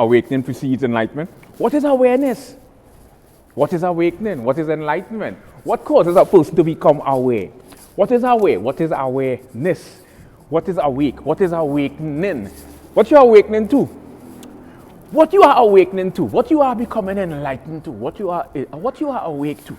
awakening precedes enlightenment. What is awareness? What is awakening? What is enlightenment? What causes a person to become aware? What is aware? What is awareness? What is awake? What is awakening? What you are awakening to? What you are awakening to? What you are becoming enlightened to? What you are awake to?